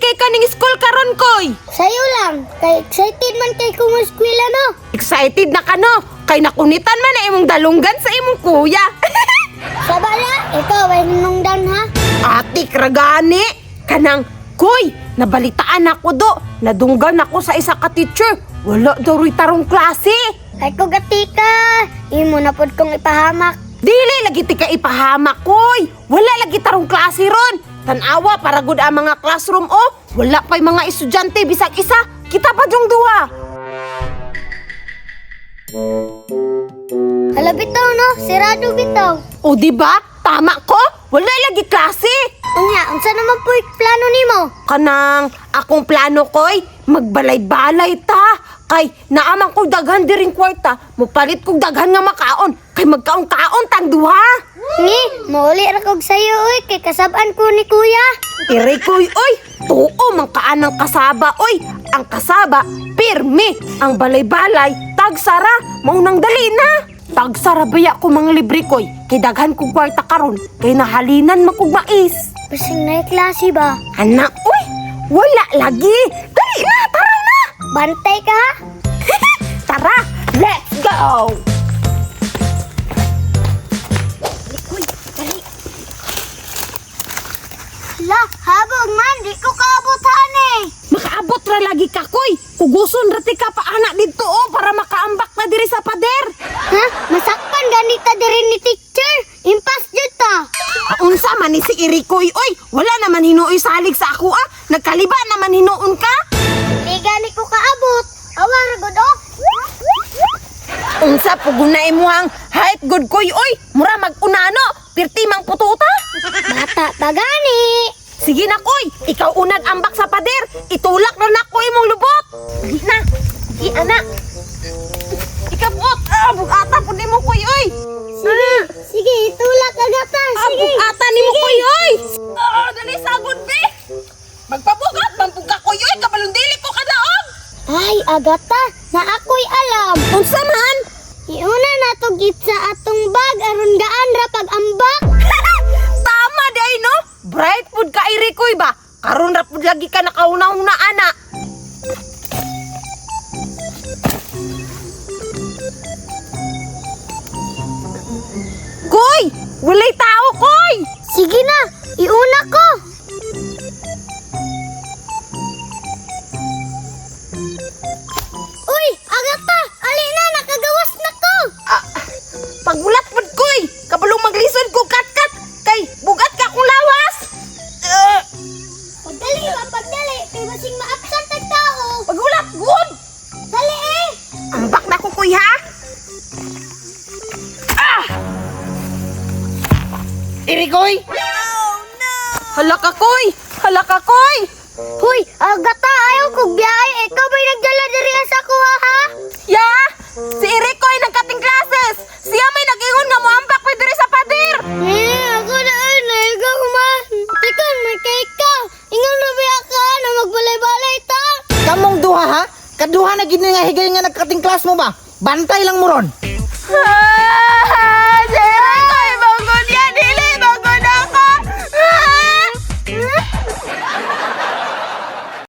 kay kaning school karon koy? Sayo lang, kay excited man kay kung eskwela no. Excited na ka no? Kay nakunitan man na imong dalunggan sa imong kuya. Sa bala, ikaw ay nunungdan ha. Ati kragani, kanang koy, nabalitaan ako do. Nadunggan ako sa isa ka teacher. Wala daw rin tarong klase. Ay ko gatika, imo na pod kong ipahamak. Dili lagi ti ka ipahamak koy. Wala lagi tarong klase ron. Tanawa para gud ang mga classroom oh. Wala pa'y mga estudyante bisag isa. Kita pa jong duha. Hala bitaw no, sirado bitaw. O di ba? Tama ko. Wala lagi klase. Unya, unsa naman po yung plano nimo? Kanang akong plano koy, magbalay-balay ta. Kay naamang kong daghan diring kwarta, mupalit kong daghan nga makaon. Kay magkaon-kaon tang duha. Ni, mauli ra kog sayo oy, kay kasab-an ko ni kuya. Ire koy, oy, tuo man kaan ang kasaba, oy. Ang kasaba, pirmi. Ang balay-balay, tagsara, maunang dali na. Tagsara baya ko mga libre koy, kay daghan kong kwarta karon, kay nahalinan makog mais. Basing na klase ba? Anak, uy, wala lagi. Dali na, tara na. Bantay ka ha? Tara, let's go! Uy, dali. La, habog man, di ko kaabutan eh. Makaabot ra lagi ka, koy. Kuguson rati ka pa anak dito, oh, para makaambak na diri sa pader. Ha? Masakpan ganita diri ni teacher. Impas jud ta. Unsa man ni si Irikoy, oy. Wala naman hinuoy salig sa ako, ah. Nagkaliba naman hinuon ka. Di gani ko kaabot. Awar gud oh. Unsa pugunay mo ang height good koy, oy. Mura mag-unano, pirti mang pututa. Bata pa gani. Sige na, koy. Ikaw unag ambak sa pader. Itulak na ko imong lubot. Di na. Di, anak. Ikabot. Bugata po ni mo, koy, oy. Sige, sige, itulak agata. Sige. Bugata ni mo, koy, oy. Dali sagod, be. Magpabugat, mampuga, koy, oy. Kabalong dili ko kadaog. Ay, agata, na ako'y alam. Unsa man? Iuna na to git sa atong bag aron gaan ra pag-ambak. Tama day, no? Bright food ka, Irikoy ba? Karon ra pud lagi ka nakauna-una, ana. Koy! Walay tao, koy! Sige na, iuna ko. Uy, agata, ali na, nakagawas na ko. Pagulat pud koy! Kabalong maglisod ko kat-kat! Kay bugat ka kung lawas! Pagdali ra, pagdali, kay basing maabsent ang tao. Pagulat, good! Dali eh. Ambak na ko, koy, ha? Irikoy! Oh, no! Hala ka, koy! Hala ka, koy! Huy, agata, ayaw kong biyay. Ikaw ba'y nagdala diri sa kuha ha? Ya! Si Irikoy nagkating classes! Siya may nag-ingon nga mo ambak pa diri sa pader! Ako na ikaw man. Tikon, may cake ka. Ingon na biya ka na magbalay-balay ta. Kamong duha ha? Kaduha na gid nga higay nga nagkating class mo ba? Bantay lang mo ron. Ha!